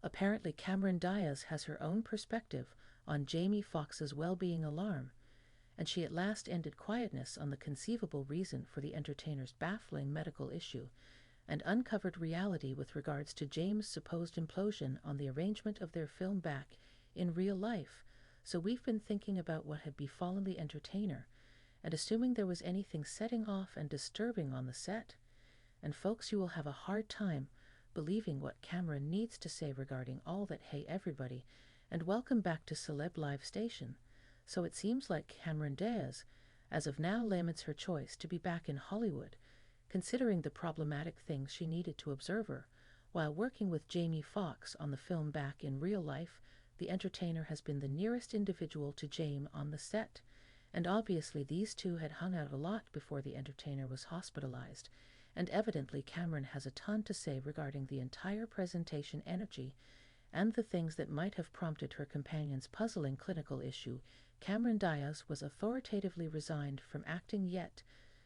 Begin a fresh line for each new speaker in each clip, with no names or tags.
Apparently, Cameron Diaz has her own perspective on Jamie Foxx's well-being alarm, and she at last ended quietness on the conceivable reason for the entertainer's baffling medical issue, and uncovered reality with regards to James' supposed implosion on the arrangement of their film back in real life. So we've been thinking about what had befallen the entertainer, and assuming there was anything setting off and disturbing on the set. And folks, you will have a hard time believing what Cameron needs to say regarding all that. Hey everybody, and welcome back to Celeb Live Station. So it seems like Cameron Diaz, as of now, laments her choice to be back in Hollywood, considering the problematic things she needed to observe her. While working with Jamie Foxx on the film back in real life, the entertainer has been the nearest individual to Jamie on the set, and obviously these two had hung out a lot before the entertainer was hospitalized, and evidently Cameron has a ton to say regarding the entire presentation energy and the things that might have prompted her companion's puzzling clinical issue. Cameron Diaz was authoritatively resigned from acting, yet,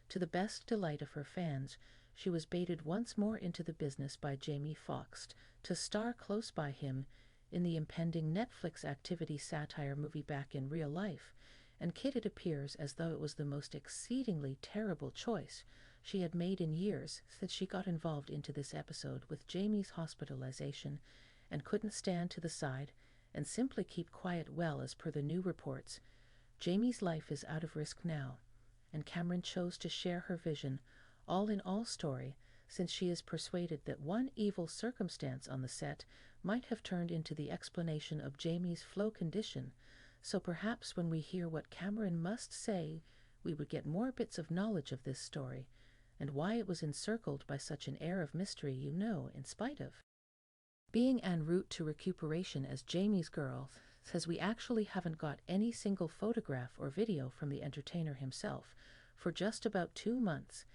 to the best delight of her fans, she was baited once more into the business by Jamie Foxx to star close by him in the impending Netflix activity satire movie Back in Real Life, and Kit, it appears as though it was the most exceedingly terrible choice she had made in years since she got involved into this episode with Jamie's hospitalization, and couldn't stand to the side and simply keep quiet. Well, as per the new reports, Jamie's life is out of risk now, and Cameron chose to share her vision, all in all story, since she is persuaded that one evil circumstance on the set might have turned into the explanation of Jamie's flow condition. So perhaps when we hear what Cameron must say, we would get more bits of knowledge of this story, and why it was encircled by such an air of mystery, in spite of being en route to recuperation as Jamie's girl, says we actually haven't got any single photograph or video from the entertainer himself for just about 2 months,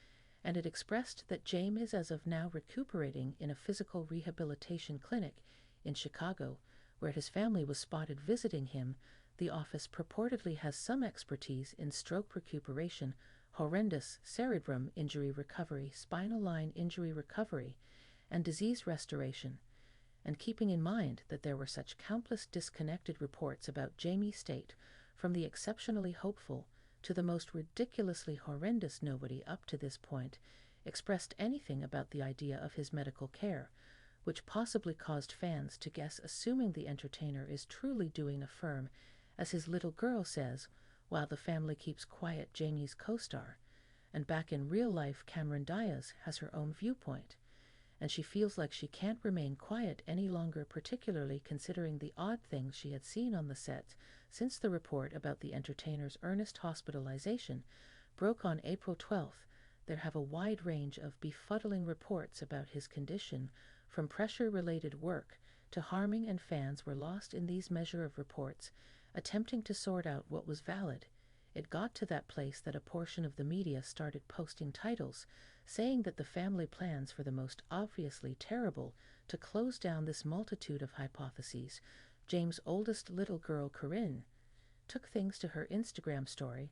and it expressed that Jamie is as of now recuperating in a physical rehabilitation clinic in Chicago, where his family was spotted visiting him. The office purportedly has some expertise in stroke recuperation, horrendous cerebrum injury recovery, spinal line injury recovery, and disease restoration. And keeping in mind that there were such countless disconnected reports about Jamie's state, from the exceptionally hopeful to the most ridiculously horrendous, nobody up to this point expressed anything about the idea of his medical care, which possibly caused fans to guess, assuming the entertainer is truly doing a firm, as his little girl says, while the family keeps quiet. Jamie's co-star, and Back in Real Life, Cameron Diaz, has her own viewpoint, and she feels like she can't remain quiet any longer, particularly considering the odd things she had seen on the set since the report about the entertainer's earnest hospitalization broke on April 12th. There have a wide range of befuddling reports about his condition, from pressure-related work to harming, and fans were lost in these measure of reports, attempting to sort out what was valid. It got to that place that a portion of the media started posting titles saying that the family plans for the most obviously terrible to close down this multitude of hypotheses. James' oldest little girl, Corinne, took things to her Instagram story,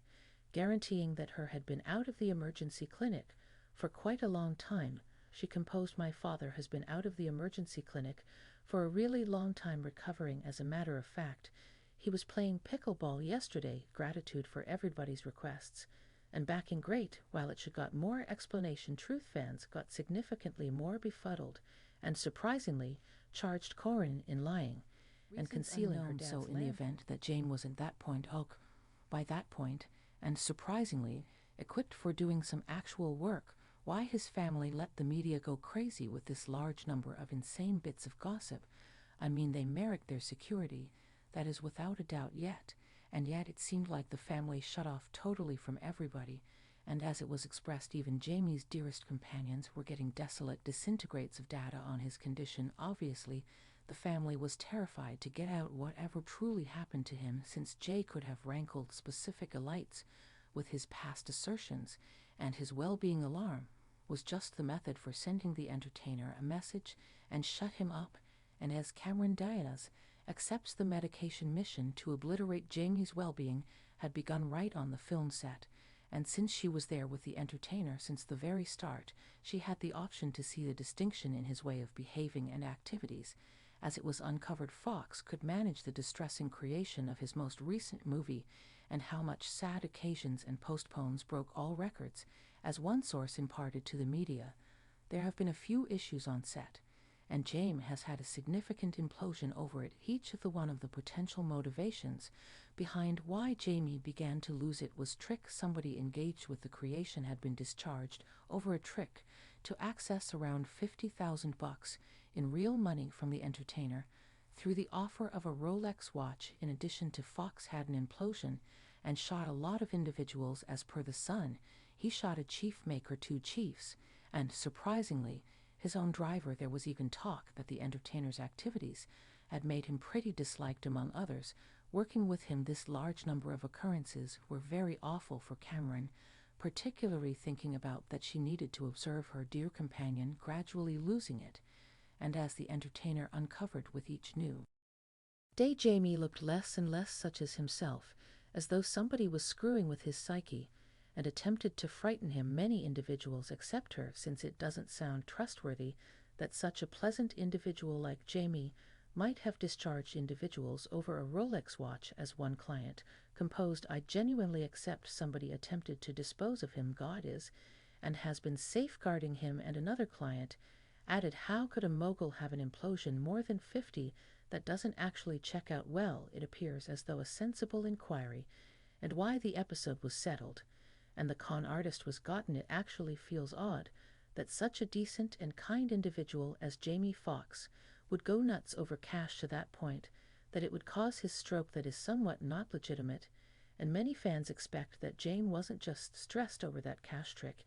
guaranteeing that her had been out of the emergency clinic for quite a long time. She composed, "My father has been out of the emergency clinic for a really long time, recovering. As a matter of fact, he was playing pickleball yesterday. Gratitude for everybody's requests. And backing great." While it should got more explanation, truth fans got significantly more befuddled and surprisingly charged Corinne in lying and concealing her dad's so in the event that Jane wasn't that point by that point, and surprisingly equipped for doing some actual work, why his family let the media go crazy with this large number of insane bits of gossip. I mean, they merit their security, that is without a doubt, and yet it seemed like the family shut off totally from everybody, and as it was expressed, even Jamie's dearest companions were getting desolate disintegrates of data on his condition. Obviously, the family was terrified to get out whatever truly happened to him, since Jay could have rankled specific elites with his past assertions, and his well-being alarm was just the method for sending the entertainer a message and shut him up. And as Cameron Diaz accepts the medication mission to obliterate Jamie's well-being had begun right on the film set, and since she was there with the entertainer since the very start, she had the option to see the distinction in his way of behaving and activities, as it was uncovered Foxx could manage the distressing creation of his most recent movie, and how much sad occasions and postpones broke all records, as one source imparted to the media. There have been a few issues on set, and James has had a significant implosion over it. Each of the potential motivations behind why Jamie began to lose it was trick. Somebody engaged with the creation had been discharged over a trick to access around $50,000 in real money from the entertainer through the offer of a Rolex watch. In addition to Foxx had an implosion and shot a lot of individuals. As per The Sun, he shot a chief maker, two chiefs, and surprisingly, his own driver. There was even talk that the entertainer's activities had made him pretty disliked among others. Working with him, this large number of occurrences were very awful for Cameron, particularly thinking about that she needed to observe her dear companion gradually losing it, and as the entertainer uncovered with each new day, Jamie looked less and less such as himself, as though somebody was screwing with his psyche, and attempted to frighten him. Many individuals accept her, since it doesn't sound trustworthy that such a pleasant individual like Jamie might have discharged individuals over a Rolex watch. As one client composed, "I genuinely accept somebody attempted to dispose of him. God is and has been safeguarding him." And another client added, "How could a mogul have an implosion more than 50 that doesn't actually check out well?" It appears as though a sensible inquiry and why the episode was settled, and the con artist was gotten. It actually feels odd that such a decent and kind individual as Jamie Foxx would go nuts over cash to that point that it would cause his stroke. That is somewhat not legitimate, and many fans expect that Jane wasn't just stressed over that cash trick,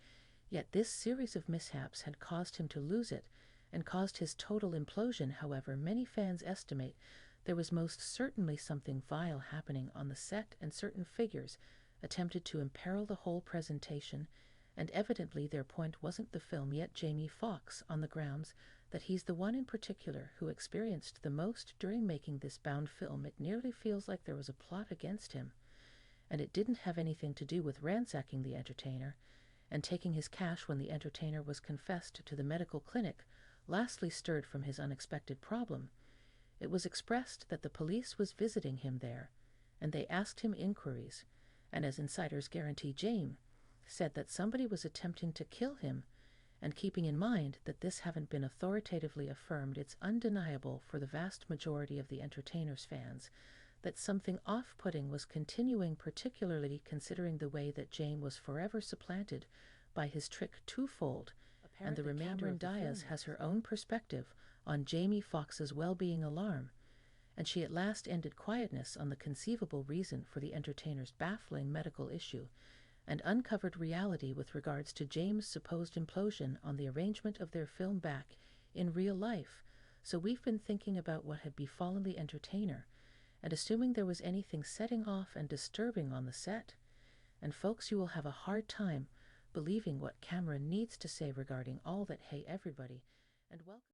yet this series of mishaps had caused him to lose it and caused his total implosion. However, many fans estimate there was most certainly something vile happening on the set, and certain figures attempted to imperil the whole presentation, and evidently their point wasn't the film. Yet Jamie Foxx, on the grounds that he's the one in particular who experienced the most during making this bound film, it nearly feels like there was a plot against him, and it didn't have anything to do with ransacking the entertainer and taking his cash when the entertainer was confessed to the medical clinic. Lastly, stirred from his unexpected problem, it was expressed that the police was visiting him there, and they asked him inquiries, and as insiders guarantee, James said that somebody was attempting to kill him. And keeping in mind that this haven't been authoritatively affirmed, it's undeniable for the vast majority of the entertainer's fans that something off-putting was continuing, particularly considering the way that James was forever supplanted by his trick twofold. And the remainder of Diaz has her own perspective on Jamie Foxx's well-being alarm, and she at last ended quietness on the conceivable reason for the entertainer's baffling medical issue, and uncovered reality with regards to James' supposed implosion on the arrangement of their film back in real life. So we've been thinking about what had befallen the entertainer, and assuming there was anything setting off and disturbing on the set. And folks, you will have a hard time believing what Cameron needs to say regarding all that. Hey everybody, and welcome.